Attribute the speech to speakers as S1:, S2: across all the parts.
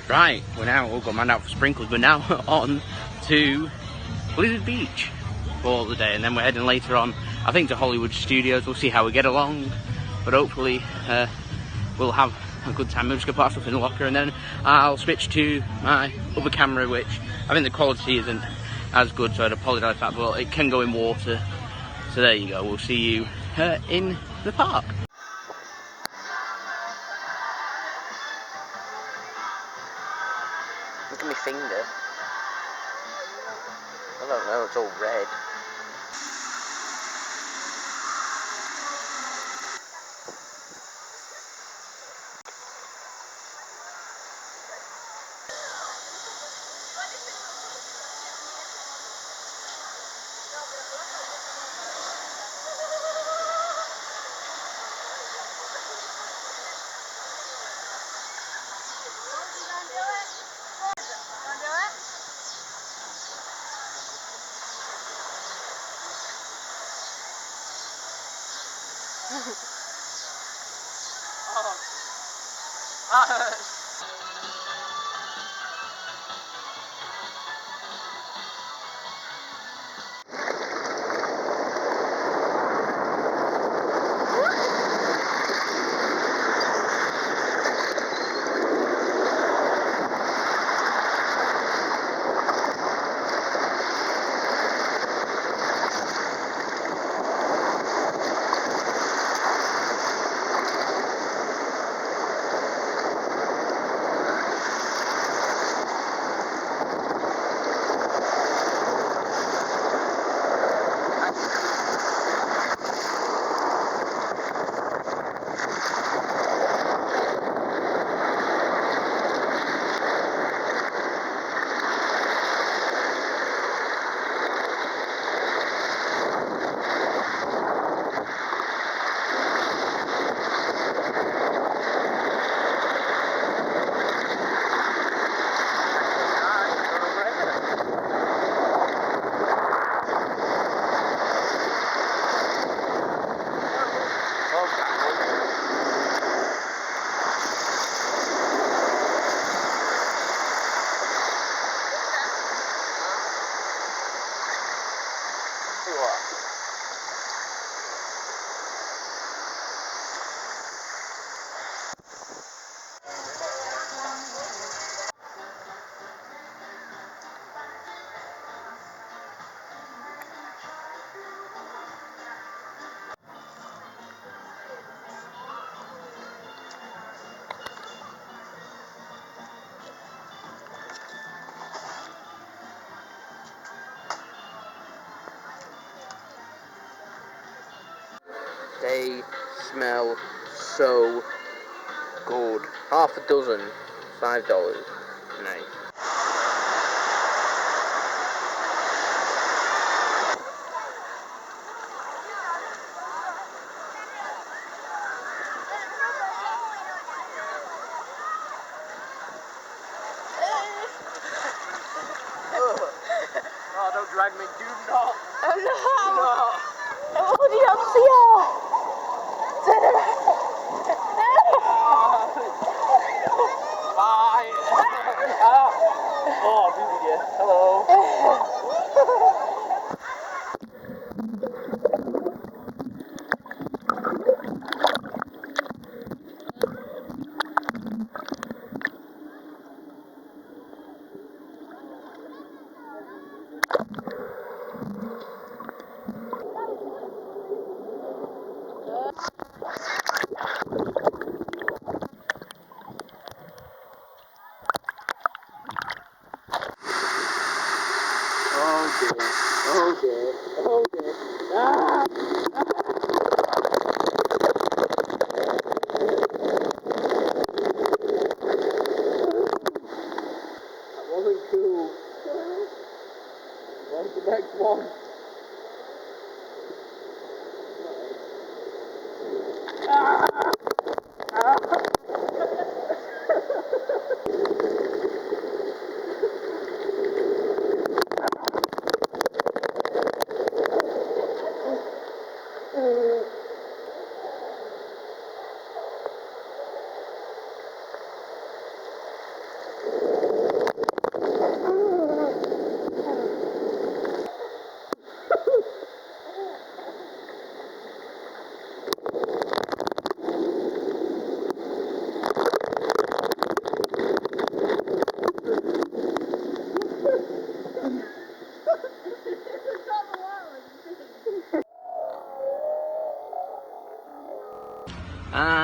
S1: Right, we're now all got manned out for sprinkles. We're now on to Blizzard Beach for the day, and then we're heading later on, I think, to Hollywood Studios. We'll see how we get along, but hopefully we'll have a good time. I'm just gonna put our stuff in the locker, and then I'll switch to my other camera, which I think the quality isn't as good, so I'd apologise for that, but it can go in water. So there you go. We'll see you in the park. Look at my finger. I don't know, it's all red. They smell so good. Half a dozen, $5. Nice.
S2: Oh, don't drag me, do not.
S3: Oh no!
S2: No.
S3: Oh, die haben sie ja!
S2: Bye. Oh, busy again. Hello. Okay. Ah! That wasn't cool. What's the next one? Ah! Ah!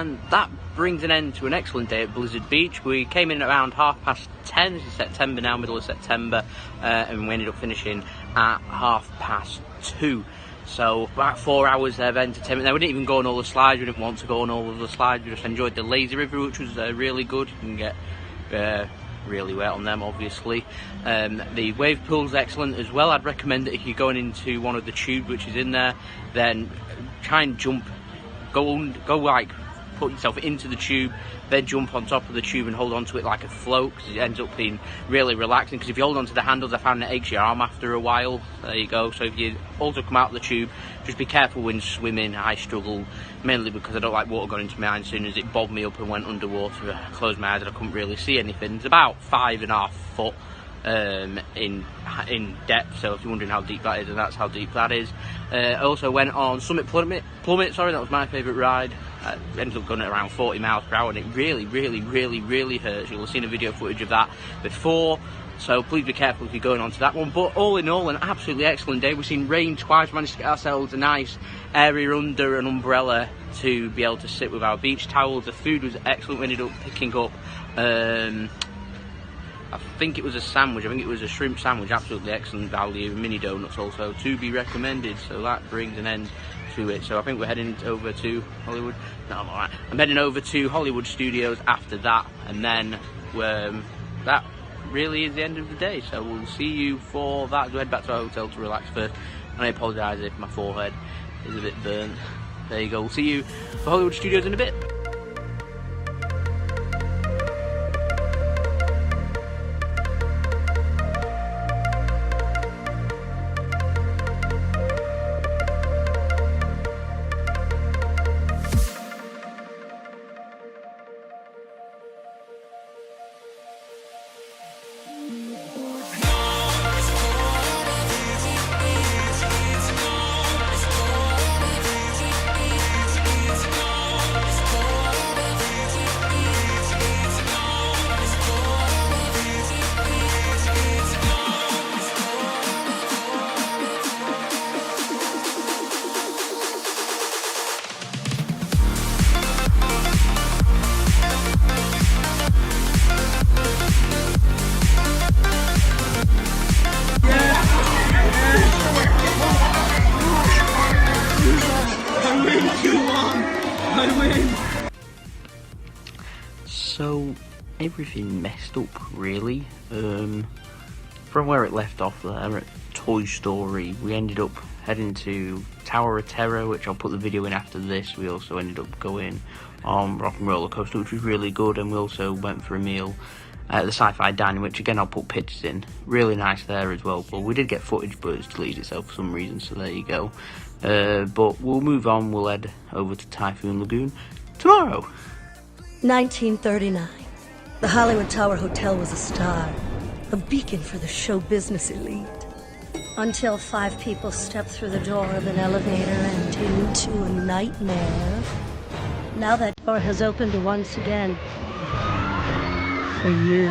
S1: And that brings an end to an excellent day at Blizzard Beach. We came in around 10:30. This is September now, middle of September, and we ended up finishing at 2:30. So about 4 hours of entertainment. Now we didn't even go on all the slides. We didn't want to go on all of the slides. We just enjoyed the lazy river, which was really good. You can get really wet on them, obviously. The wave pool's excellent as well. I'd recommend that if you're going into one of the tubes which is in there, then try and jump, go like put yourself into the tube, then jump on top of the tube and hold on to it like a float, because it ends up being really relaxing. Because if you hold on to the handles, I found it aches your arm after a while. There you go. So if you also come out of the tube, just be careful when swimming. I struggle mainly because I don't like water going into my eyes. As soon as it bobbed me up and went underwater, I closed my eyes and I couldn't really see anything. It's about 5.5 foot in depth, so if you're wondering how deep that is, and that's how deep that is. I also went on Summit Plummet, sorry, that was my favourite ride. I ended up going at around 40 miles per hour, and it really hurts. You'll have seen a video footage of that before, so please be careful if you're going on to that one. But all in all, an absolutely excellent day. We've seen rain twice, managed to get ourselves a nice area under an umbrella to be able to sit with our beach towels. The food was excellent. We ended up picking up I think it was a sandwich. I think it was a shrimp sandwich. Absolutely excellent value. Mini donuts also to be recommended. So that brings an end to it. So I think we're heading over to Hollywood. No, I'm alright. I'm heading over to Hollywood Studios after that, and then that really is the end of the day. So we'll see you for that. We'll head back to our hotel to relax first. And I apologise if my forehead is a bit burnt. There you go. We'll see you for Hollywood Studios in a bit. So everything messed up really. From where it left off there at Toy Story, we ended up heading to Tower of Terror, which I'll put the video in after this. We also ended up going on Rock and Roller Coaster, which was really good, and we also went for a meal at the Sci-Fi Dining, which again I'll put pictures in. Really nice there as well. But we did get footage, but it's deleted itself for some reason, so there you go. But we'll move on. We'll head over to Typhoon Lagoon tomorrow.
S3: 1939. The Hollywood Tower Hotel was a star, a beacon for the show business elite. Until 5 people stepped through the door of an elevator and into a nightmare. Now that door has opened once again. For you.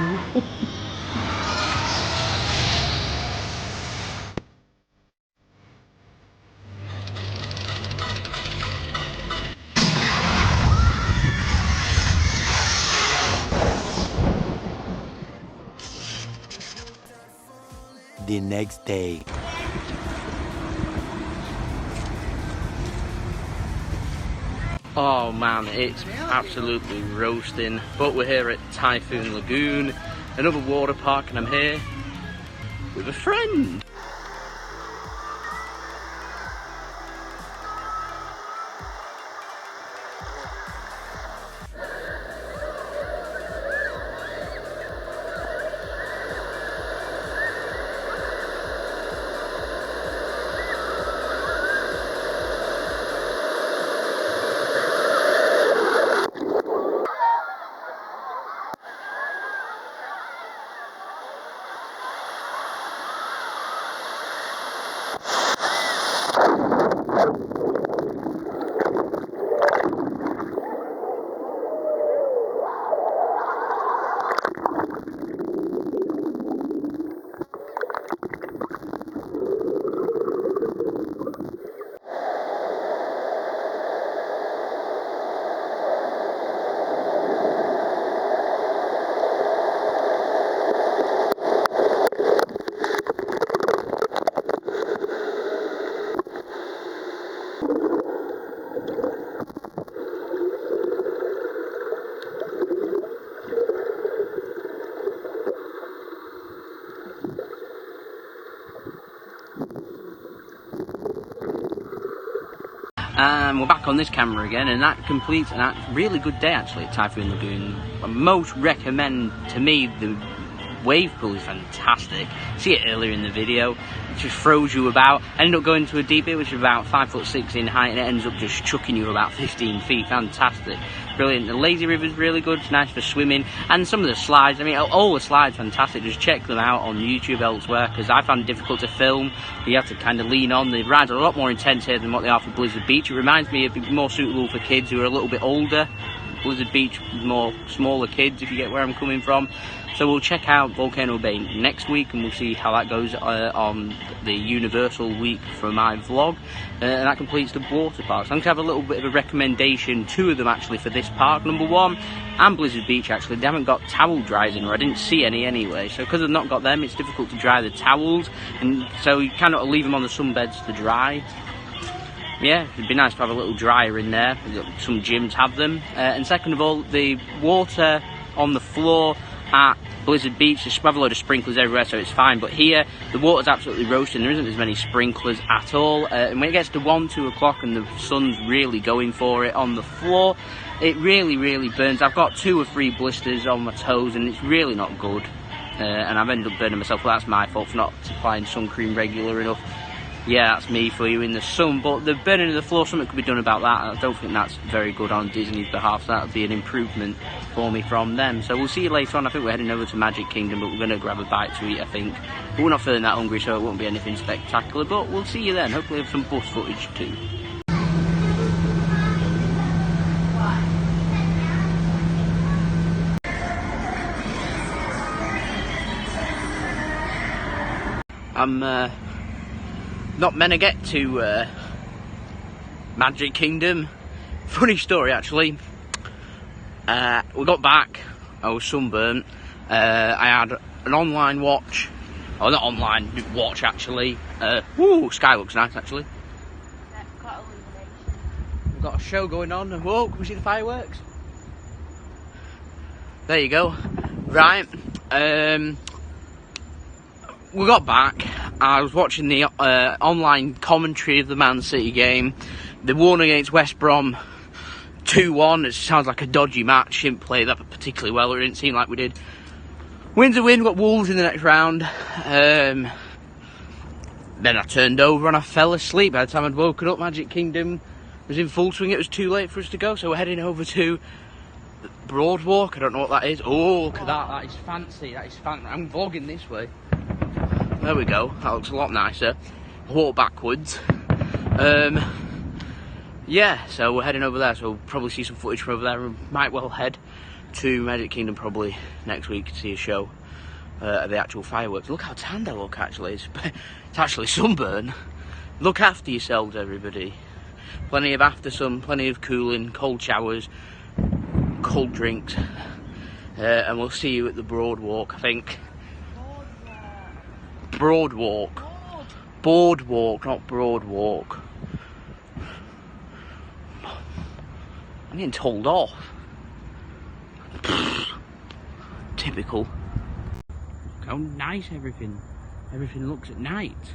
S4: The next day.
S1: Oh man, it's absolutely roasting, but we're here at Typhoon Lagoon, another water park, and I'm here with a friend. And we're back on this camera again, and that completes a really good day actually at Typhoon Lagoon. I most recommend, to me, the wave pool is fantastic. See it earlier in the video. It just throws you about. I ended up going to a deep bit, which is about 5'6" in height, and it ends up just chucking you about 15 feet. Fantastic. Brilliant. The lazy river's really good. It's nice for swimming. And some of the slides, I mean, all the slides fantastic. Just check them out on YouTube elsewhere, because I found it difficult to film. You have to kind of lean on. The rides are a lot more intense here than what they are for Blizzard Beach. It reminds me of being more suitable for kids who are a little bit older. Blizzard Beach, more smaller kids, if you get where I'm coming from. So we'll check out Volcano Bay next week, and we'll see how that goes on the Universal week for my vlog. And that completes the water parks. I'm going to have a little bit of a recommendation, 2 of them actually, for this park. Number 1, and Blizzard Beach actually, they haven't got towel dryers in, or I didn't see any anyway. So because I've not got them, it's difficult to dry the towels, and so you cannot leave them on the sunbeds to dry. Yeah, it'd be nice to have a little dryer in there. Some gyms have them. And second of all, the water on the floor at Blizzard Beach, there's a load of sprinklers everywhere, so it's fine. But here, the water's absolutely roasting. There isn't as many sprinklers at all. And when it gets to 1, 2 o'clock and the sun's really going for it on the floor, it really, really burns. I've got 2 or 3 blisters on my toes, and it's really not good. And I've ended up burning myself. Well, that's my fault for not applying sun cream regular enough. Yeah, that's me for you in the sun, but the burning of the floor, something could be done about that. I don't think that's very good on Disney's behalf, so that would be an improvement for me from them. So we'll see you later on. I think we're heading over to Magic Kingdom, but we're going to grab a bite to eat, I think. But we're not feeling that hungry, so it won't be anything spectacular, but we'll see you then. Hopefully have some bus footage too. I'm not meant to get to Magic Kingdom. Funny story actually. We got back, I was sunburnt. I had an online watch, or not online, watch actually. Sky looks nice actually.
S4: Yeah, got illumination.
S1: We've got a show going on. Whoa, can we see the fireworks? There you go. Right, we got back. I was watching the online commentary of the Man City game. They won against West Brom 2-1. It sounds like a dodgy match. Didn't play that particularly well. It didn't seem like we did. Win's a win. Got Wolves in the next round. Then I turned over and I fell asleep. By the time I'd woken up, Magic Kingdom was in full swing. It was too late for us to go, so we're heading over to Broadwalk. I don't know what that is. Oh, look at that. That is fancy. That is fancy. I'm vlogging this way. There we go, that looks a lot nicer. Walk backwards. Yeah, so we're heading over there, so we'll probably see some footage from over there. We might well head to Magic Kingdom probably next week to see a show of the actual fireworks. Look how tanned I look actually, it's actually sunburn. Look after yourselves everybody. Plenty of after sun, plenty of cooling, cold showers, cold drinks. And we'll see you at the Broadwalk, I think. Broadwalk. Boardwalk, not Broadwalk. I'm getting told off. Typical. Look how nice everything looks at night.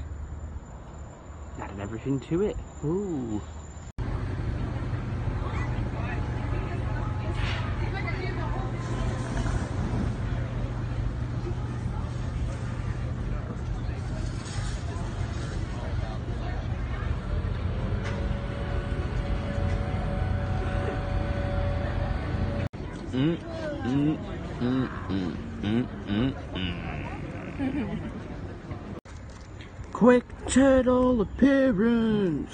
S1: Adding everything to it. Ooh. Quick turtle appearance.